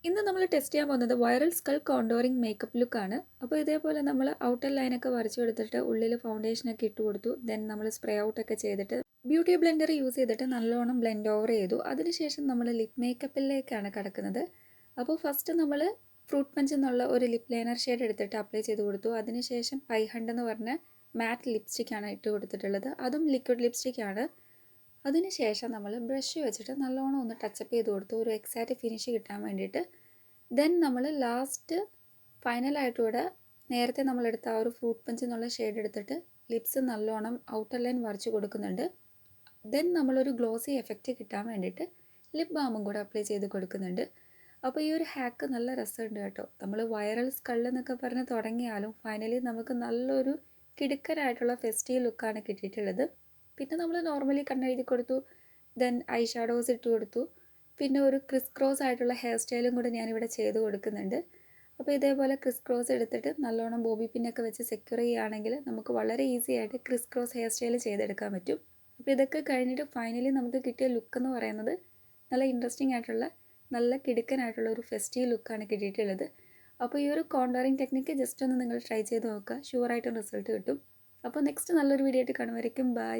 ഇന്ന് നമ്മൾ ടെസ്റ്റ് ചെയ്യാൻ പോകുന്നത് വൈറൽ സ്കൾ കോണ്ടോറിങ് മേക്കപ്പ് ലുക്കാണ്. അപ്പോൾ ഇതേപോലെ നമ്മൾ ഔട്ടർ ലൈനൊക്കെ വരച്ചു കൊടുത്തിട്ട് ഉള്ളിൽ ഫൗണ്ടേഷനൊക്കെ ഇട്ട് കൊടുത്തു. ദെൻ നമ്മൾ സ്പ്രേ ഔട്ടൊക്കെ ചെയ്തിട്ട് ബ്യൂട്ടി ബ്ലെൻഡർ യൂസ് ചെയ്തിട്ട് നല്ലോണം ബ്ലെൻഡ് ഓവർ ചെയ്തു. അതിനുശേഷം നമ്മൾ ലിപ് മേക്കപ്പിലേക്കാണ് കിടക്കുന്നത്. അപ്പോൾ ഫസ്റ്റ് നമ്മൾ ഫ്രൂട്ട് പഞ്ച് എന്നുള്ള ഒരു ലിപ് ലൈനർ ഷെയ്ഡ് എടുത്തിട്ട് അപ്ലൈ ചെയ്ത് കൊടുത്തു. അതിനുശേഷം പൈഹണ്ട് എന്ന് പറഞ്ഞ മാറ്റ് ലിപ്സ്റ്റിക്കാണ് ഇട്ട് കൊടുത്തിട്ടുള്ളത്. അതും ലിക്വിഡ് ലിപ്സ്റ്റിക്കാണ്. അതിനുശേഷം നമ്മൾ ബ്രഷ് വെച്ചിട്ട് നല്ലോണം ഒന്ന് ടച്ചപ്പ് ചെയ്ത് കൊടുത്തു, ഒരു എക്സാക്റ്റ് ഫിനിഷ് കിട്ടാൻ വേണ്ടിയിട്ട്. ദെൻ നമ്മൾ ലാസ്റ്റ് ഫൈനലായിട്ടൂടെ നേരത്തെ നമ്മളെടുത്ത ആ ഒരു ഫ്രൂട്ട് പഞ്ച് എന്നുള്ള ഷെയ്ഡ് എടുത്തിട്ട് ലിപ്സ് നല്ലോണം ഔട്ടർ ലൈൻ വരച്ച് കൊടുക്കുന്നുണ്ട്. ദെൻ നമ്മളൊരു ഗ്ലോസി എഫക്റ്റ് കിട്ടാൻ വേണ്ടിയിട്ട് ലിപ് ബാമും കൂടെ അപ്ലൈ ചെയ്ത് കൊടുക്കുന്നുണ്ട്. അപ്പോൾ ഈ ഒരു ഹാക്ക് നല്ല രസമുണ്ട് കേട്ടോ. നമ്മൾ വൈറൽ സ്കൾ എന്നൊക്കെ പറഞ്ഞ് തുടങ്ങിയാലും ഫൈനലി നമുക്ക് നല്ലൊരു കിടുക്കനായിട്ടുള്ള ഫെസ്റ്റീവ് ലുക്കാണ് കിട്ടിയിട്ടുള്ളത്. പിന്നെ നമ്മൾ നോർമലി കണ്ണെഴുതി കൊടുത്തു. ദെൻ ഐ ഷാഡോസ് ഇട്ട് കൊടുത്തു. പിന്നെ ഒരു ക്രിസ് ക്രോസ് ആയിട്ടുള്ള ഹെയർ സ്റ്റൈലും കൂടെ ഞാനിവിടെ ചെയ്ത് കൊടുക്കുന്നുണ്ട്. അപ്പോൾ ഇതേപോലെ ക്രിസ് ക്രോസ് എടുത്തിട്ട് നല്ലോണം ബോബി പിന്നൊക്കെ വെച്ച് സെക്യൂർ ചെയ്യുകയാണെങ്കിൽ നമുക്ക് വളരെ ഈസി ആയിട്ട് ക്രിസ് ക്രോസ് ഹെയർ സ്റ്റൈൽ ചെയ്തെടുക്കാൻ പറ്റും. അപ്പോൾ ഇതൊക്കെ കഴിഞ്ഞിട്ട് ഫൈനലി നമുക്ക് കിട്ടിയ ലുക്ക് എന്ന് പറയുന്നത് നല്ല ഇൻട്രസ്റ്റിംഗ് ആയിട്ടുള്ള നല്ല കിടുക്കനായിട്ടുള്ള ഒരു ഫെസ്റ്റീവ് ലുക്കാണ് കിട്ടിയിട്ടുള്ളത്. അപ്പോൾ ഈ ഒരു കോണ്ടോറിങ് ടെക്നിക്ക് ജസ്റ്റ് ഒന്ന് നിങ്ങൾ ട്രൈ ചെയ്ത് നോക്കുക. ഷുവറായിട്ടും റിസൾട്ട് കിട്ടും. അപ്പോൾ നെക്സ്റ്റ് നല്ലൊരു വീഡിയോ ആയിട്ട് കാണുമായിരിക്കും. ബൈ.